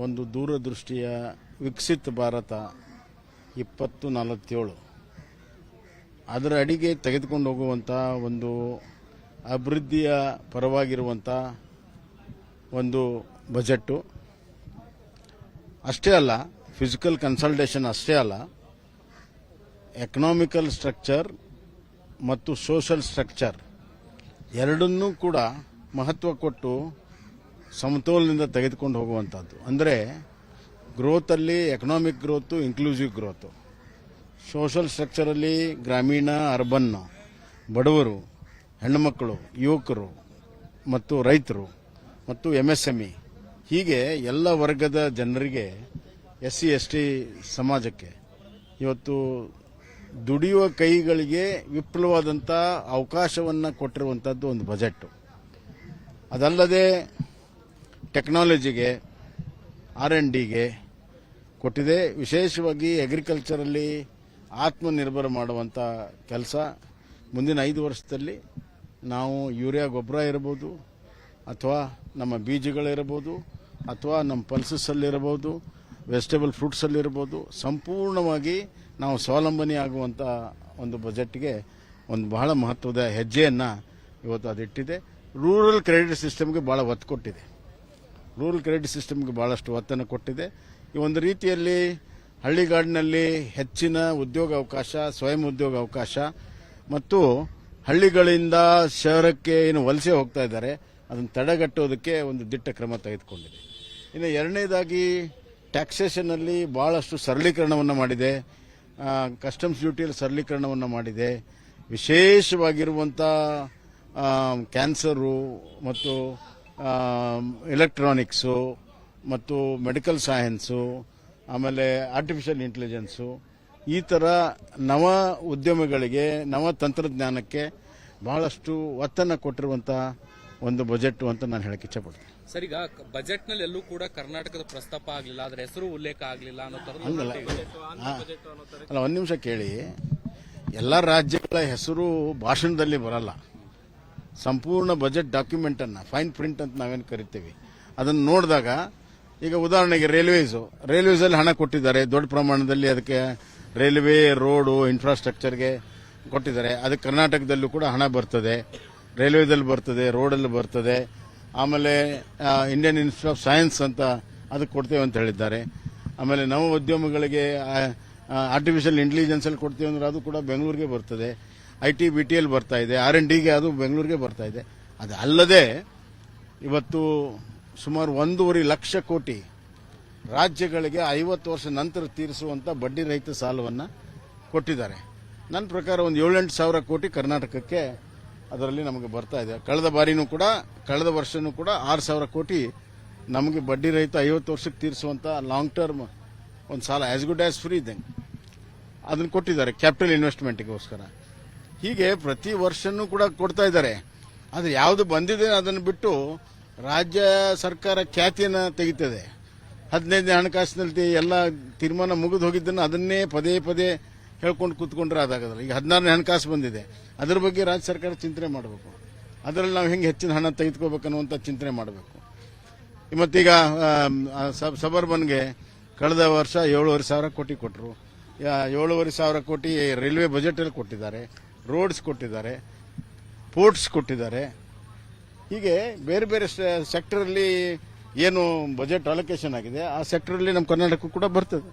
ಒಂದು ದೂರದೃಷ್ಟಿಯ ವಿಕಸಿತ ಭಾರತ 2047 ಅದರ ಅಡಿಗೆ ತೆಗೆದುಕೊಂಡು ಹೋಗುವಂಥ ಒಂದು ಅಭಿವೃದ್ಧಿಯ ಪರವಾಗಿರುವಂಥ ಒಂದು ಬಜೆಟ್ಟು. ಅಷ್ಟೇ ಅಲ್ಲ, ಫಿಸಿಕಲ್ ಕನ್ಸಲ್ಟೇಷನ್ ಅಷ್ಟೇ ಅಲ್ಲ, ಎಕನಾಮಿಕಲ್ ಸ್ಟ್ರಕ್ಚರ್ ಮತ್ತು ಸೋಷಲ್ ಸ್ಟ್ರಕ್ಚರ್ ಎರಡನ್ನೂ ಕೂಡ ಮಹತ್ವ ಕೊಟ್ಟು ಸಮತೋಲನದಿಂದ ತೆಗೆದುಕೊಂಡು ಹೋಗುವಂಥದ್ದು. ಅಂದರೆ ಗ್ರೋತಲ್ಲಿ economic growth, inclusive growth, social ಸ್ಟ್ರಕ್ಚರಲ್ಲಿ ಗ್ರಾಮೀಣ, ಅರ್ಬನ್, ಬಡವರು, ಹೆಣ್ಣುಮಕ್ಕಳು, ಯುವಕರು ಮತ್ತು ರೈತರು ಮತ್ತು MSME ಹೀಗೆ ಎಲ್ಲ ವರ್ಗದ ಜನರಿಗೆ, SC ST ಸಮಾಜಕ್ಕೆ ಇವತ್ತು ದುಡಿಯುವ ಕೈಗಳಿಗೆ ವಿಪುಲವಾದಂಥ ಅವಕಾಶವನ್ನು ಕೊಟ್ಟಿರುವಂಥದ್ದು ಒಂದು ಬಜೆಟ್. ಅದಲ್ಲದೆ ಟೆಕ್ನಾಲಜಿಗೆ, R&Dಗೆ ಕೊಟ್ಟಿದೆ. ವಿಶೇಷವಾಗಿ ಅಗ್ರಿಕಲ್ಚರಲ್ಲಿ ಆತ್ಮನಿರ್ಭರ ಮಾಡುವಂಥ ಕೆಲಸ ಮುಂದಿನ 5 ವರ್ಷದಲ್ಲಿ ನಾವು ಯೂರಿಯಾ ಗೊಬ್ಬರ ಇರಬಹುದು, ಅಥವಾ ನಮ್ಮ ಬೀಜಗಳಿರಬಹುದು, ಅಥವಾ ನಮ್ಮ ಪಲ್ಸಸ್ಸಲ್ಲಿರಬಹುದು, ವೆಜಿಟೇಬಲ್ ಫ್ರೂಟ್ಸಲ್ಲಿರ್ಬೋದು, ಸಂಪೂರ್ಣವಾಗಿ ನಾವು ಸ್ವಾವಲಂಬನೆ ಆಗುವಂಥ ಒಂದು ಬಜೆಟ್ಗೆ ಒಂದು ಬಹಳ ಮಹತ್ವದ ಹೆಜ್ಜೆಯನ್ನು ಇವತ್ತು ಅದಿಟ್ಟಿದೆ. ರೂರಲ್ ಕ್ರೆಡಿಟ್ ಸಿಸ್ಟಮ್ಗೆ ಭಾಳ ಒತ್ತು ಕೊಟ್ಟಿದೆ. ರೂರಲ್ ಕ್ರೆಡಿಟ್ ಸಿಸ್ಟಮ್ಗೆ ಭಾಳಷ್ಟು ಒತ್ತನ್ನು ಕೊಟ್ಟಿದೆ. ಈ ಒಂದು ರೀತಿಯಲ್ಲಿ ಹಳ್ಳಿಗಾಡಿನಲ್ಲಿ ಹೆಚ್ಚಿನ ಉದ್ಯೋಗ ಅವಕಾಶ, ಸ್ವಯಂ ಉದ್ಯೋಗ ಅವಕಾಶ ಮತ್ತು ಹಳ್ಳಿಗಳಿಂದ ಶಹರಕ್ಕೆ ಏನು ವಲಸೆ ಹೋಗ್ತಾ ಇದ್ದಾರೆ ಅದನ್ನು ತಡೆಗಟ್ಟೋದಕ್ಕೆ ಒಂದು ದಿಟ್ಟ ಕ್ರಮ ತೆಗೆದುಕೊಂಡಿದೆ. ಇನ್ನು ಎರಡನೇದಾಗಿ ಟ್ಯಾಕ್ಸೇಷನ್ನಲ್ಲಿ ಭಾಳಷ್ಟು ಸರಳೀಕರಣವನ್ನು ಮಾಡಿದೆ. ಕಸ್ಟಮ್ಸ್ ಡ್ಯೂಟಿಯಲ್ಲಿ ಸರಳೀಕರಣವನ್ನು ಮಾಡಿದೆ. ವಿಶೇಷವಾಗಿರುವಂಥ ಕ್ಯಾನ್ಸರು ಮತ್ತು ಎಲೆಕ್ಟ್ರಾನಿಕ್ಸು ಮತ್ತು ಮೆಡಿಕಲ್ ಸೈನ್ಸು, ಆಮೇಲೆ ಆರ್ಟಿಫಿಷಿಯಲ್ ಇಂಟೆಲಿಜೆನ್ಸು, ಈ ಥರ ನವ ಉದ್ಯಮಗಳಿಗೆ, ನವ ತಂತ್ರಜ್ಞಾನಕ್ಕೆ ಬಹಳಷ್ಟು ಒತ್ತನ್ನು ಕೊಟ್ಟಿರುವಂಥ ಒಂದು ಬಜೆಟ್ ಅಂತ ನಾನು ಹೇಳಕ್ಕೆ ಇಚ್ಛಪಡ್ತೀನಿ. ಸರ್, ಈಗ ಬಜೆಟ್ ನಲ್ಲಿ ಎಲ್ಲೂ ಕೂಡ ಕರ್ನಾಟಕದ ಪ್ರಸ್ತಾಪ ಆಗಲಿಲ್ಲ, ಅದರ ಹೆಸರು ಉಲ್ಲೇಖ ಆಗಲಿಲ್ಲ ಅನ್ನೋ ತರ ಅಲ್ಲ, ಒಂದು ನಿಮಿಷ ಕೇಳಿ. ಎಲ್ಲ ರಾಜ್ಯಗಳ ಹೆಸರು ಭಾಷಣದಲ್ಲಿ ಬರಲ್ಲ. ಸಂಪೂರ್ಣ ಬಜೆಟ್ ಡಾಕ್ಯುಮೆಂಟ್ ಅನ್ನ, ಫೈನ್ ಪ್ರಿಂಟ್ ಅಂತ ನಾವೇನು ಕರಿತೀವಿ, ಅದನ್ನು ನೋಡಿದಾಗ, ಈಗ ಉದಾಹರಣೆಗೆ ರೈಲ್ವೇಸ್ ಅಲ್ಲಿ ಹಣ ಕೊಟ್ಟಿದ್ದಾರೆ ದೊಡ್ಡ ಪ್ರಮಾಣದಲ್ಲಿ. ಅದಕ್ಕೆ ರೈಲ್ವೆ, ರೋಡು, ಇನ್ಫ್ರಾಸ್ಟ್ರಕ್ಚರ್ಗೆ ಕೊಟ್ಟಿದ್ದಾರೆ. ಅದಕ್ಕೆ ಕರ್ನಾಟಕದಲ್ಲೂ ಕೂಡ ಹಣ ಬರ್ತದೆ, ರೈಲ್ವೇದಲ್ಲಿ ಬರ್ತದೆ, ರೋಡಲ್ಲಿ ಬರ್ತದೆ. ಆಮೇಲೆ ಇಂಡಿಯನ್ ಇನ್ಸ್ಟಿಟ್ಯೂಟ್ ಆಫ್ ಸೈನ್ಸ್ ಅಂತ ಅದಕ್ಕೆ ಕೊಡ್ತೇವೆ ಅಂತ ಹೇಳಿದ್ದಾರೆ. ಆಮೇಲೆ ನವ ಉದ್ಯಮಗಳಿಗೆ ಆರ್ಟಿಫಿಷಿಯಲ್ ಇಂಟೆಲಿಜೆನ್ಸ್ ಅಲ್ಲಿ ಕೊಡ್ತೀವಿ ಅಂದ್ರೆ ಅದು ಕೂಡ ಬೆಂಗಳೂರಿಗೆ ಬರ್ತದೆ. IT BTL ಬರ್ತಾ ಇದೆ, R&Dಗೆ ಅದು ಬೆಂಗಳೂರಿಗೆ ಬರ್ತಾ ಇದೆ. ಅದು ಅಲ್ಲದೆ ಇವತ್ತು ಸುಮಾರು 1.5 ಲಕ್ಷ ಕೋಟಿ ರಾಜ್ಯಗಳಿಗೆ 50 ವರ್ಷ ನಂತರ ತೀರಿಸುವಂತ ಬಡ್ಡಿ ರಹಿತ ಸಾಲವನ್ನು ಕೊಟ್ಟಿದ್ದಾರೆ. ನನ್ನ ಪ್ರಕಾರ ಒಂದು 7-8 ಸಾವಿರ ಕೋಟಿ ಕರ್ನಾಟಕಕ್ಕೆ ಅದರಲ್ಲಿ ನಮಗೆ ಬರ್ತಾ ಇದೆ. ಕಳೆದ ವರ್ಷನೂ ಕೂಡ 6 ಸಾವಿರ ಕೋಟಿ ನಮಗೆ ಬಡ್ಡಿ ರಹಿತ 50 ವರ್ಷಕ್ಕೆ ತೀರಿಸುವಂತ ಲಾಂಗ್ ಟರ್ಮ್ ಒಂದು ಸಾಲ, as good as free then, ಅದನ್ನು ಕೊಟ್ಟಿದ್ದಾರೆ ಕ್ಯಾಪಿಟಲ್ ಇನ್ವೆಸ್ಟ್ಮೆಂಟ್ಗೋಸ್ಕರ. ಹೀಗೆ ಪ್ರತಿ ವರ್ಷನೂ ಕೂಡ ಕೊಡ್ತಾ ಇದ್ದಾರೆ. ಆದರೆ ಯಾವುದು ಬಂದಿದೆ ಅದನ್ನು ಬಿಟ್ಟು ರಾಜ್ಯ ಸರ್ಕಾರ ಖ್ಯಾತಿಯನ್ನು ತೆಗಿತದೆ. 15ನೇ ಹಣಕಾಸಿನಲ್ಲಿ ಎಲ್ಲ ತೀರ್ಮಾನ ಮುಗಿದು ಹೋಗಿದ್ದನ್ನು ಅದನ್ನೇ ಪದೇ ಪದೇ ಹೇಳ್ಕೊಂಡು ಕೂತ್ಕೊಂಡ್ರೆ ಅದಾಗಲ್ಲ. ಈಗ 16ನೇ ಹಣಕಾಸು ಬಂದಿದೆ, ಅದರ ಬಗ್ಗೆ ರಾಜ್ಯ ಸರ್ಕಾರ ಚಿಂತನೆ ಮಾಡಬೇಕು. ಅದರಲ್ಲಿ ನಾವು ಹೆಂಗೆ ಹೆಚ್ಚಿನ ಹಣ ತೆಗೆದುಕೋಬೇಕನ್ನುವಂಥ ಚಿಂತನೆ ಮಾಡಬೇಕು. ಮತ್ತೀಗ ಸಬರ್ಬನ್ಗೆ ಕಳೆದ ವರ್ಷ 7,500 ಸಾವಿರ ಕೋಟಿ ಕೊಟ್ಟರು. 7,500 ಸಾವಿರ ಕೋಟಿ ರೈಲ್ವೆ ಬಜೆಟಲ್ಲಿ ಕೊಟ್ಟಿದ್ದಾರೆ, ರೋಡ್ಸ್ ಕೊಟ್ಟಿದ್ದಾರೆ, ಪೋರ್ಟ್ಸ್ ಕೊಟ್ಟಿದ್ದಾರೆ. ಹೀಗೆ ಬೇರೆ ಬೇರೆ ಸೆಕ್ಟರಲ್ಲಿ ಏನು ಬಜೆಟ್ ಅಲೋಕೇಶನ್ ಆಗಿದೆ ಆ ಸೆಕ್ಟರಲ್ಲಿ ನಮ್ಮ ಕರ್ನಾಟಕ ಕೂಡ ಬರ್ತದೆ.